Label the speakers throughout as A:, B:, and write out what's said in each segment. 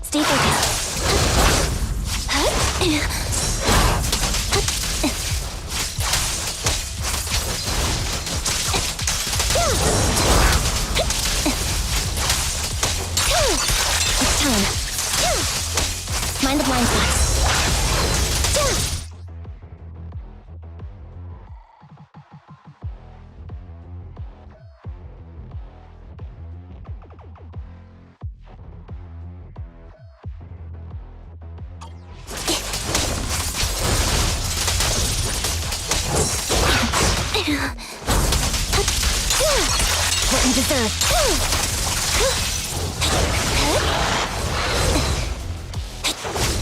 A: Stay focused. It's time. Mind the blind spots. What you deserve.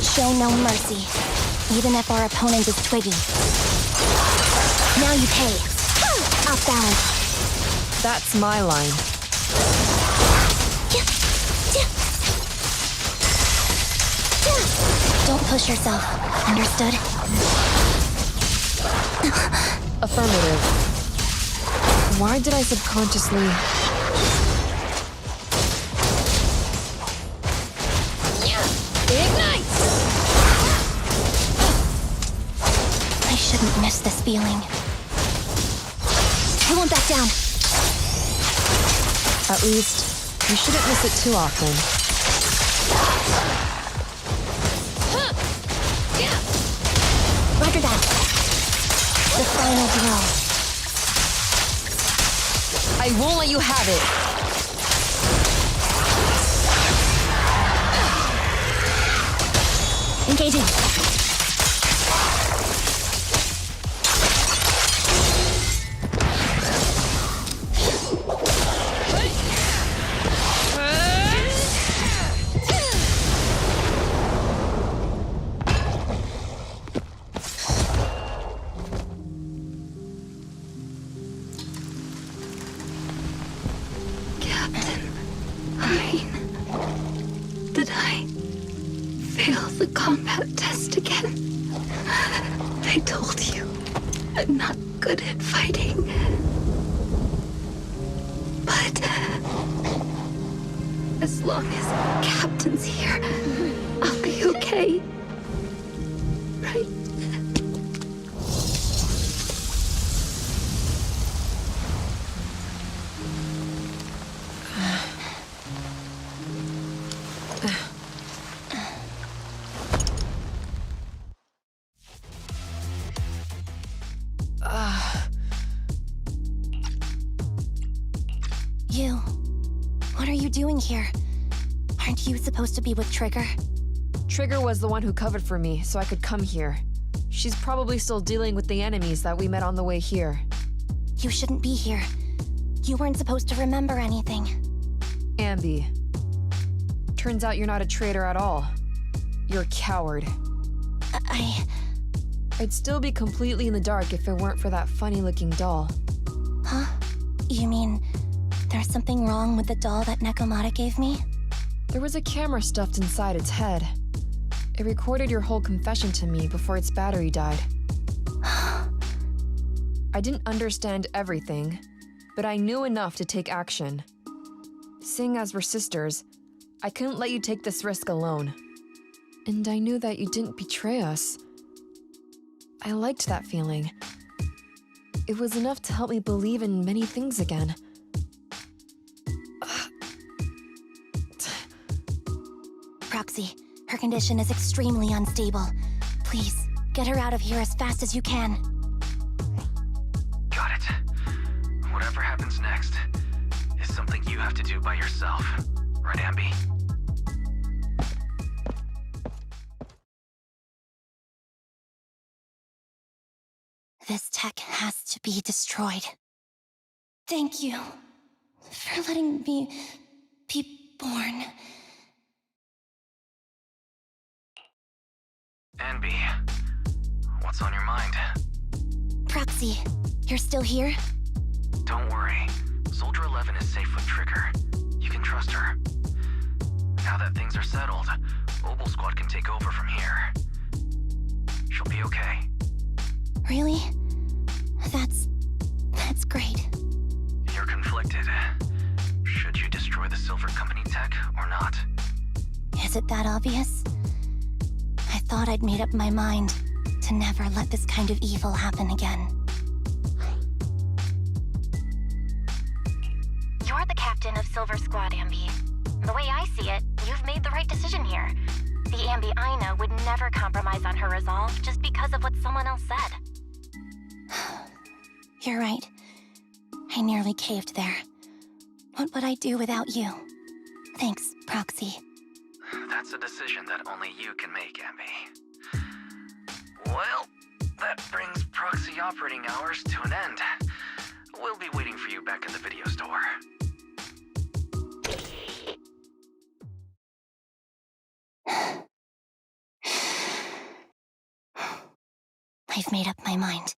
A: Show no mercy, even if our opponent is twiggy. Now you pay. Off balance.
B: That's my line.
A: Don't push yourself. Understood?
B: Affirmative. Why did I subconsciously...
A: Ignite! I shouldn't miss this feeling. I won't back down.
B: At least, you shouldn't miss it too often.
A: Roger that. The final blow.
B: I won't let you have it!
A: Engaging.
C: Did I fail the combat test again? I told you, I'm not good at fighting. But as long as Captain's here, I'll be okay. Right?
A: You. What are you doing here? Aren't you supposed to be with Trigger?
B: Trigger was the one who covered for me, so I could come here. She's probably still dealing with the enemies that we met on the way here.
A: You shouldn't be here. You weren't supposed to remember anything.
B: Anby. Turns out you're not a traitor at all. You're a coward. I'd still be completely in the dark if it weren't for that funny-looking doll.
A: Huh? You mean there's something wrong with the doll that Nekomata gave me?
B: There was a camera stuffed inside its head. It recorded your whole confession to me before its battery died. I didn't understand everything, but I knew enough to take action. Seeing as we're sisters, I couldn't let you take this risk alone. And I knew that you didn't betray us. I liked that feeling. It was enough to help me believe in many things again.
A: Proxy, her condition is extremely unstable. Please, get her out of here as fast as you can.
D: Got it. Whatever happens next is something you have to do by yourself. Right, Anby?
A: This tech has to be destroyed. Thank you for letting me be born.
D: Anby, what's on your mind?
A: Proxy, you're still here?
D: Don't worry. Soldier 11 is safe with Trigger. You can trust her. Now that things are settled, Mobile Squad can take over from here. She'll be okay.
A: Really? That's great.
D: You're conflicted. Should you destroy the Silver Company tech or not?
A: Is it that obvious? I thought I'd made up my mind to never let this kind of evil happen again. You're the captain of Silver Squad, Anby. The way I see it, you've made the right decision here. The Anby I know would never compromise on her resolve just because of what someone else said. You're right. I nearly caved there. What would I do without you? Thanks, Proxy.
D: That's a decision that only you can make, Anby. Well, that brings proxy operating hours to an end. We'll be waiting for you back in the video store.
A: I've made up my mind.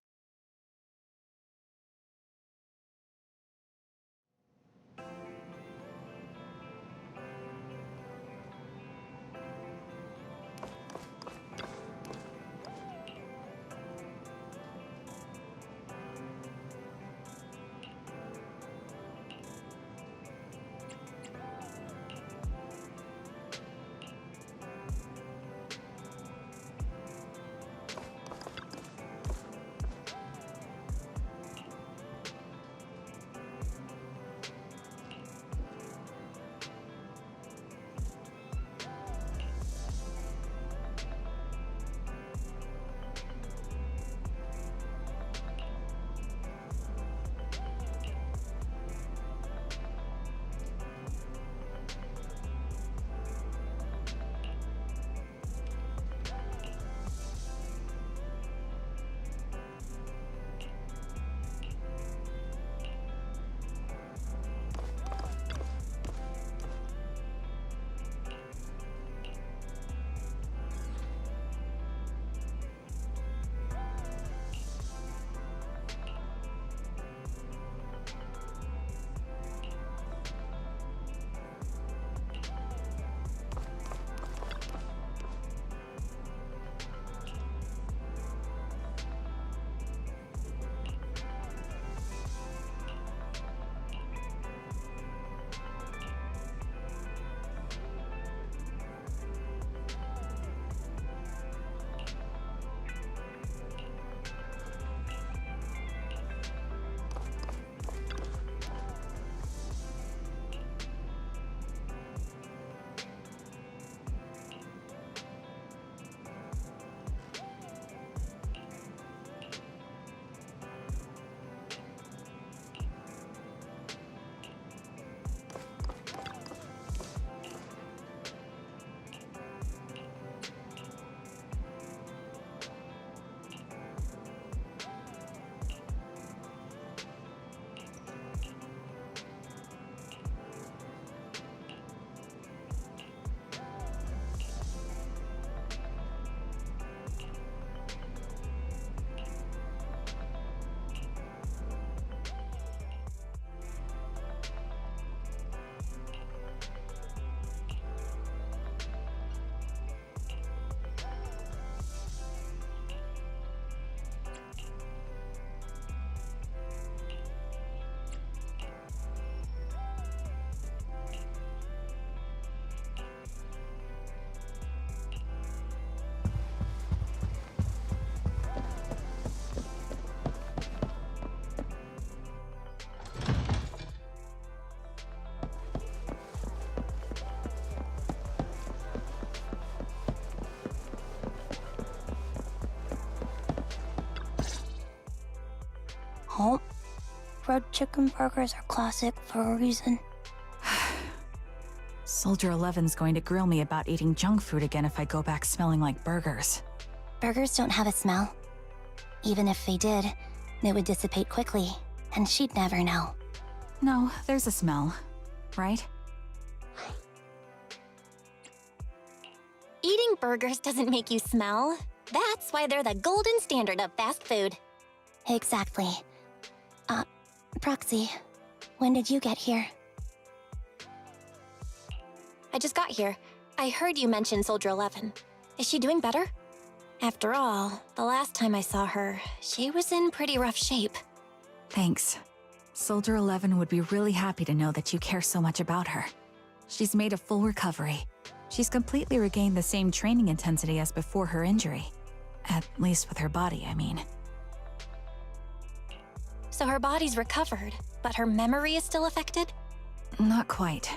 A: Oh, red chicken burgers are classic for a reason.
E: Soldier 11's going to grill me about eating junk food again if I go back smelling like burgers.
A: Burgers don't have a smell. Even if they did, it would dissipate quickly, and she'd never know.
E: No, there's a smell, right?
A: Eating burgers doesn't make you smell. That's why they're the golden standard of fast food. Exactly. Proxy, when did you get here? I just got here. I heard you mention Soldier 11. Is she doing better? After all, the last time I saw her, she was in pretty rough shape.
E: Thanks. Soldier 11 would be really happy to know that you care so much about her. She's made a full recovery. She's completely regained the same training intensity as before her injury. At least with her body, I mean.
A: So her body's recovered, but her memory is still affected?
E: Not quite.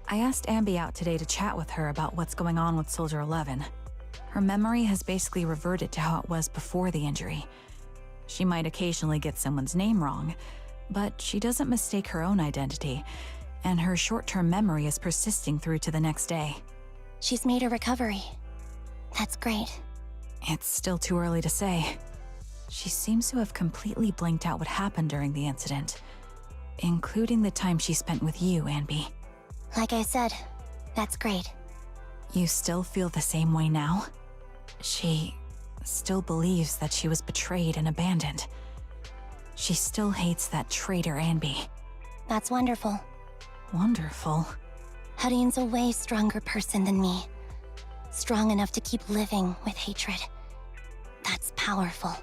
E: I asked Anby out today to chat with her about what's going on with Soldier 11. Her memory has basically reverted to how it was before the injury. She might occasionally get someone's name wrong, but she doesn't mistake her own identity, and her short-term memory is persisting through to the next day.
A: She's made a recovery. That's great.
E: It's still too early to say. She seems to have completely blanked out what happened during the incident, including the time she spent with you, Anby.
A: Like I said, that's great.
E: You still feel the same way now? She still believes that she was betrayed and abandoned. She still hates that traitor Anby.
A: That's wonderful.
E: Wonderful.
A: Hudion's a way stronger person than me. Strong enough to keep living with hatred. That's powerful.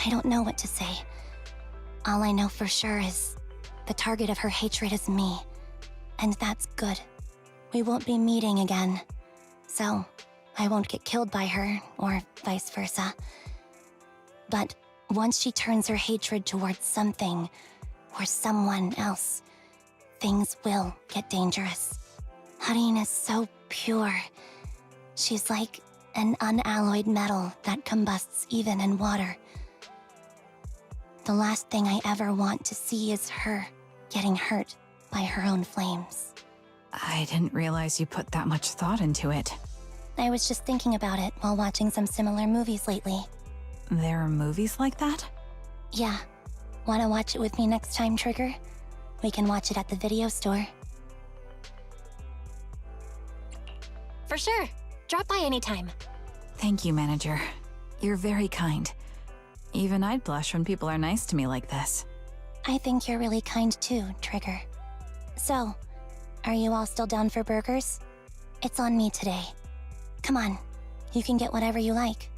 A: I don't know what to say. All I know for sure is the target of her hatred is me. And that's good. We won't be meeting again. So, I won't get killed by her, or vice versa. But once she turns her hatred towards something, or someone else, things will get dangerous. Hudion is so pure. She's like an unalloyed metal that combusts even in water. The last thing I ever want to see is her getting hurt by her own flames.
E: I didn't realize you put that much thought into it.
A: I was just thinking about it while watching some similar movies lately.
E: There are movies like that?
A: Yeah. Wanna watch it with me next time, Trigger? We can watch it at the video store. For sure. Drop by anytime.
E: Thank you, Manager. You're very kind. Even I'd blush when people are nice to me like this.
A: I think you're really kind too, Trigger. So, are you all still down for burgers? It's on me today. Come on, you can get whatever you like.